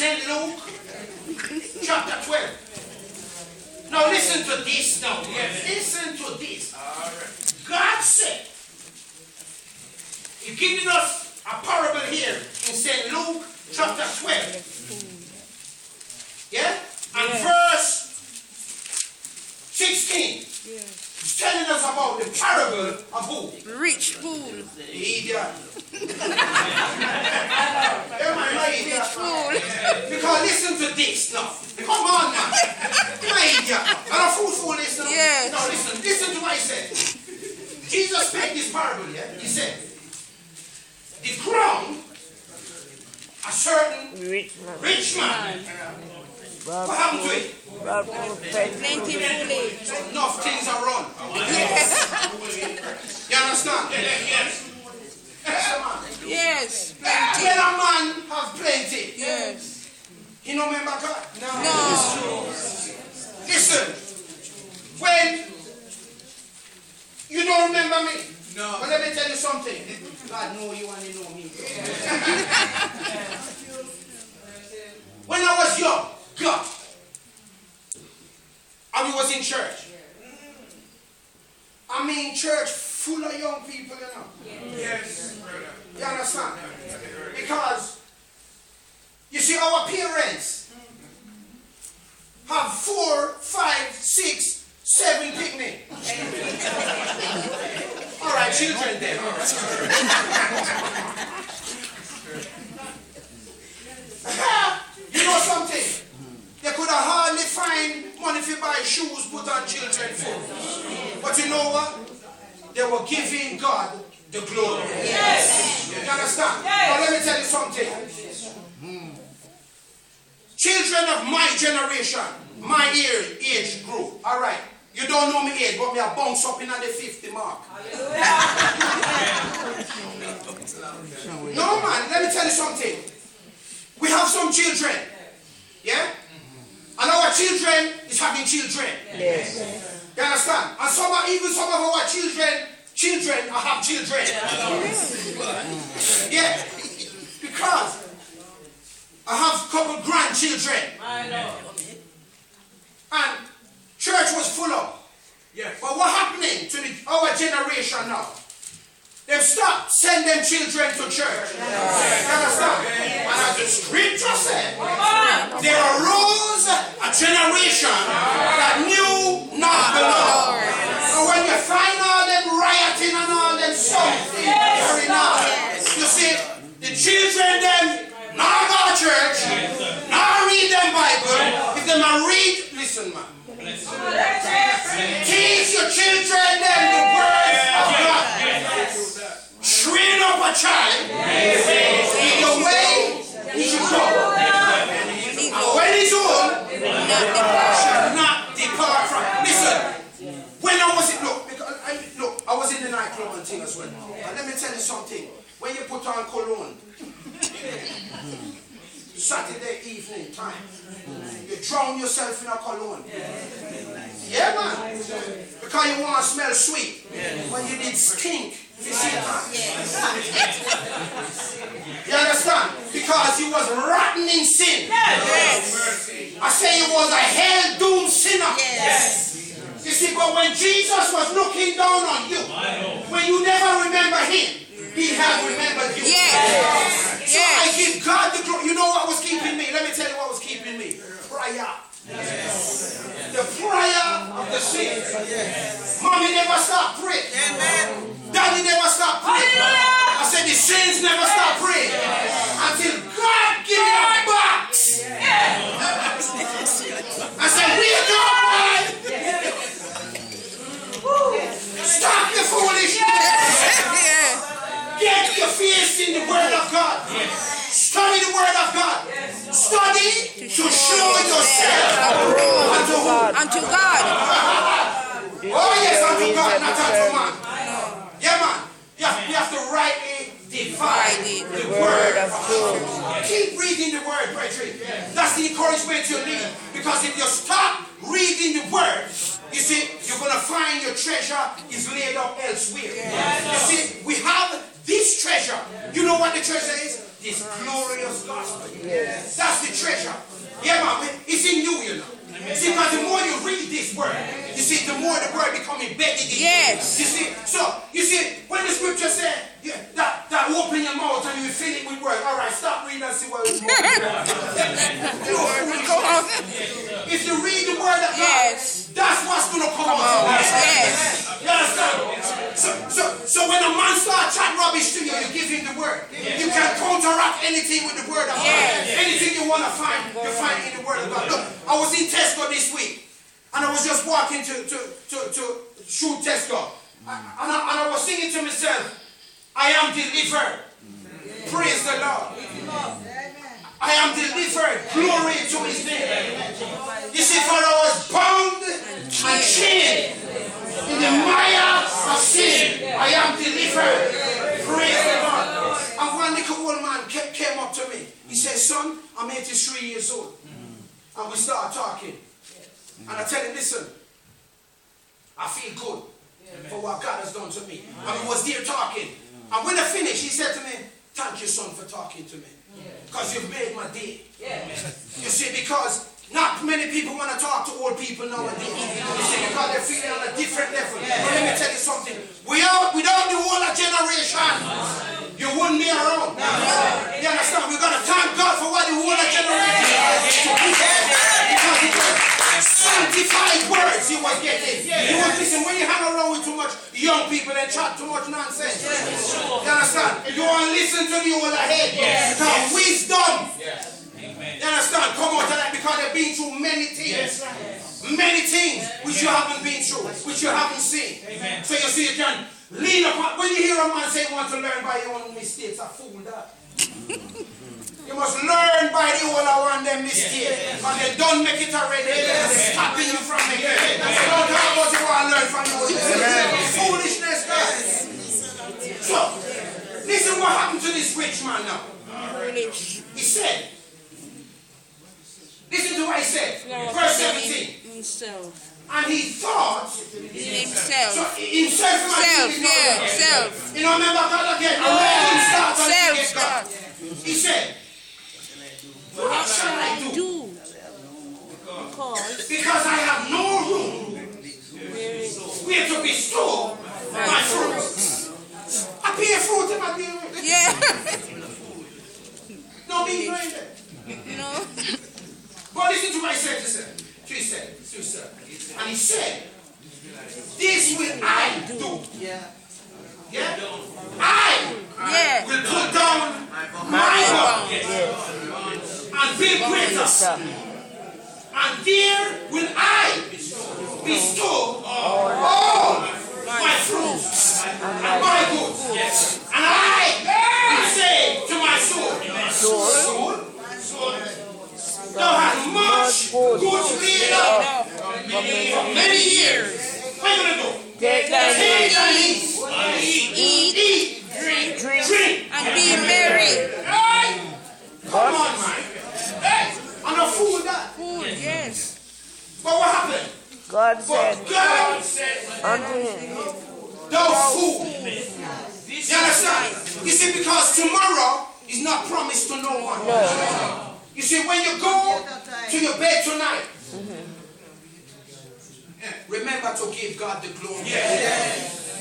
St. Luke, chapter 12. Now listen to this now. Yes. Listen to this. God said, He's giving us a parable here in St. Luke, chapter 12. Yeah? And verse 16. He's telling us about the parable of who? Rich fool. The idiot. Rich fool. Because listen to this now. Come on now. You're an idiot. And a fool this now. Yes. Now listen to what he said. Jesus made this parable, yeah? He said, the ground, a certain rich man. What happened to it? Plenty foolish. Enough things are wrong. Yes. You understand? Yes. When a man have plenty, Yes. he no remember God? No. Listen, when you don't remember me, but let me tell you something. God know you and you know me. When I was young, God, and we was in church. I mean church full of young people, you know. Yes. You understand? Because, you see, our parents have 4, 5, 6, 7 picnic. All right, children then. All right. You know something? They could have hardly find money to buy shoes put on children's foot. But you know what? They were giving God the glory. Yes. You understand? Yes. Now let me tell you something. Children of my generation, my age group. All right. You don't know me age, but me a bounce up in on the 50 mark. No man, let me tell you something. We have some children. Yeah? And our children is having children. Yes. You understand? And even some of our children have children. Yeah. Because I have a couple grandchildren. I know. And church was full of. Yes. But what happening to our generation now? They've stopped sending children to church. You understand? And as the scripture said, there arose a generation that knew not the Lord. So when you find all them rioting and all them something, you see, the children them not go to church, not read them Bible. If they might read, listen man. Teach your children them the word of God. Train up a child in the way he should go. And when he's old, should not depart from. Listen, when I was in, I was in the nightclub and thing as well. And let me tell you something. When you put on cologne, Saturday evening time, you drown yourself in a cologne. Yeah, man. Because you want to smell sweet. When you did stink. You see that? You understand? Because you was rotten in sin. I say you was a hell-doomed sinner. You see, but when Jesus was looking down on you, when you never remember him, he had remembered you. So I give God the glory. You know what was keeping me? Let me tell you what was keeping me. Prayer. The prayer of the saints. Mommy never stopped praying. Daddy never stopped praying. I said the saints never stopped praying until God gave me a box. I said, wake up, man. Stop the foolishness. Get your face in the word of God. Study the word of God. Study to show yourself unto who? Unto God. Oh yes, unto God, not unto man. Yeah, man. You have to rightly divide the word of truth. Keep reading the word, brethren. That's the encouragement you need. Because if you stop reading the word, you see, you're going to find your treasure is laid up elsewhere. You see, we have this treasure. You know what the treasure is? This glorious gospel. That's the treasure. if you read the word of God, Yes. that's what's going to come out. Yes. You understand? So when a man starts chatting rubbish to you, you give him the word. You can counteract anything with the word of God. Anything you want to find, you find it in the word of God. Look, I was in Tesco this week, and I was just walking to shoot Tesco. And I was singing to myself, I am delivered. Praise the Lord. I am delivered. Glory to his name. You see, for I was bound and chained in the mire of sin. I am delivered. Praise the Lord. And one little old man came up to me. He said, son, I'm 83 years old. And we started talking. And I tell him, listen, I feel good for what God has done to me. And we was there talking. And when I finished, he said to me, thank you, son, for talking to me. Because you've made my day. You see, because not many people want to talk to old people nowadays. You see, because they're feeling on a different level. But let me tell you something. Without the older generation, you wouldn't be around. You understand? We've got to thank God for what the older generation because it was sanctified words you was getting. You was listen, when you hang around with too much young people and chat too much nonsense. You understand? You want to listen to the older head. Because wisdom. You understand? Come out of that because they've been through many things. Many things which you haven't been through, which you haven't seen. So you see, you can lean upon. When you hear a man say you want to learn by your own mistakes, a fool that. You must learn by the older one them mistakes. Because they don't make it already. They're stopping you from making it. They don't talk about you want to learn from the older mistakes. Foolishness, guys. So, listen what happened to this rich man now. He said, listen to what he said. Verse 17. And he thought Himself. So himself. Self. You know, remember God again. Self. He said, what shall I do? Because I have no room where to bestow my fruits. I pay fruit in my beer. Yeah. No being blinded. No. But listen to what he said. And he said, this will I do. Yeah? I will put down my bound and build greater. And there will I bestow all my fruits and my goods. And I will say to my soul, thou hast much goods laid up for many years. What are you going to do? Take and eat. Eat. Drink. And be merry. Hey! Come on, man. Hey! And a fool that. Food, yes. But what happened? God said unto him, thou fool. You understand? You see, because tomorrow is not promised to no one. No. You see, when you go to your bed tonight, remember to give God the glory.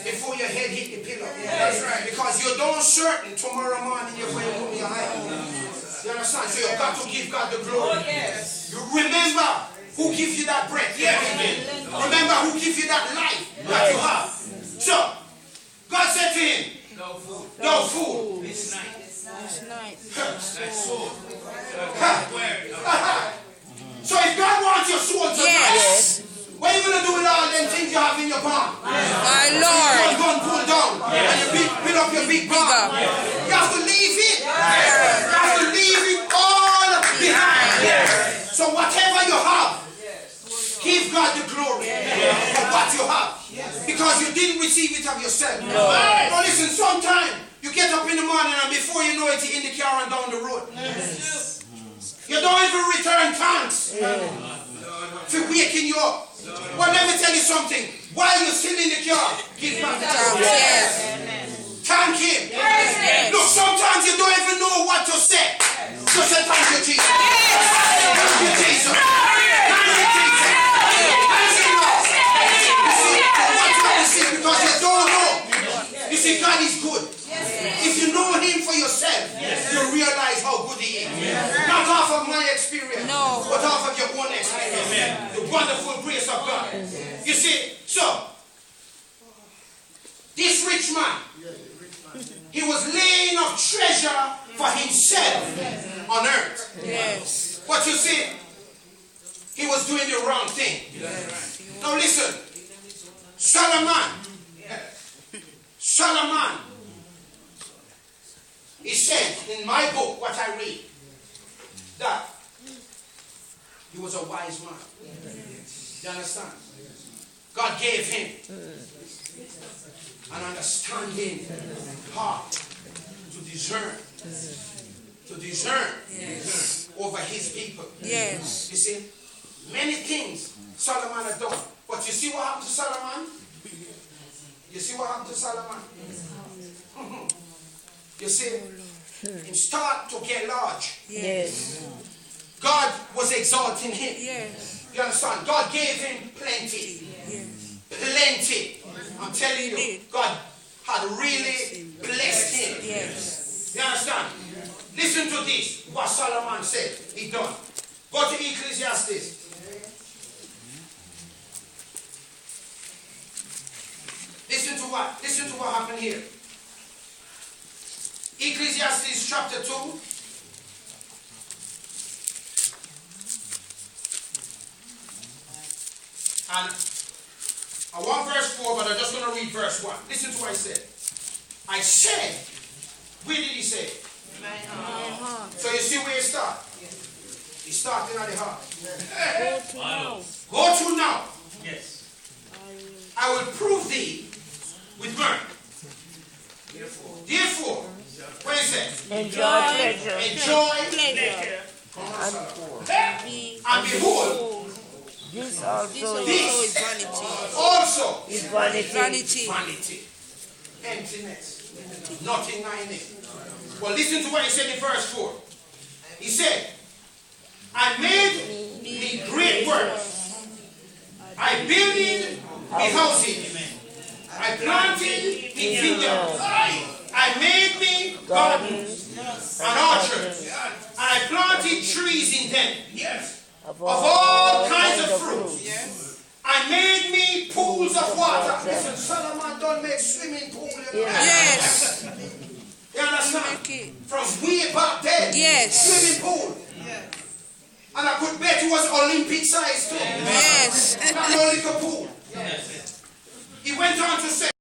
Before your head hit the pillow. That's right. Because you don't certain tomorrow morning you're going to put your head. You understand? So you've got to give God the glory. You remember who gives you that breath. Remember who gives you that life that you have. So, God said to him, no fool. This night. So if God wants your soul tonight, what are you going to do with all them things you have in your palm? My Lord. You're going to pull down and you build up your big palm. You have to leave it. You have to leave it all behind. So whatever you have, give God the glory for what you have. Because you didn't receive it of yourself. But listen, sometimes you get up in the morning and before you know it, you're in the car and down the road. You don't even return thanks for waking you up. Well, let me tell you something. While you're still in the car, give God the glory. Thank Him. Look, sometimes you don't even know what to say. So say thank you, Jesus. Thank you, Jesus. Thank you, Jesus. Thank you, Lord. You see, because you don't know. You see, God is good. If you know Him for yourself, you realize how good He is. Not off of off of my experience. No. But off of your own experience. The wonderful grace of God. You see, so, this rich man, he was laying up treasure for himself on earth. Yes. But you see, he was doing the wrong thing. Now listen, Solomon, he said in my book, what I read, that he was a wise man. You understand? God gave him an understanding heart to discern over his people. Yes. You see, many things Solomon had done. But you see what happened to Solomon? You see what happened to Solomon? You see, he started to get large. Yes. God was exalting him. Yes. You understand? God gave him plenty. Yes. Plenty. I'm telling you, God had really blessed him. Yes. You understand? Listen to this, what Solomon said, he done. Go to Ecclesiastes. Listen to what happened here. Ecclesiastes chapter 2. And I want verse 4, but I'm just going to read verse 1. Listen to what I said. I said, where did he say? So you see where he started? He started at the heart. Go to now. Yes. I will prove thee with mirth. Therefore, what is it? Enjoy pleasure. Enjoy Pleasure. and behold, This also This is vanity. also is vanity. Vanity. vanity, emptiness, nothing in it. Well, listen to what he said in verse 4. He said, I made me great works. I builded me houses. I planted me vineyards. I made me gardens and orchards. And I planted trees in them. Of all kinds of fruits. I made me pools of water. Listen, Solomon don't make swimming pool. Yes. You understand? Okay. From way back then. Yes. Swimming pool. And I could bet it was Olympic size too. Yes. Not no little pool.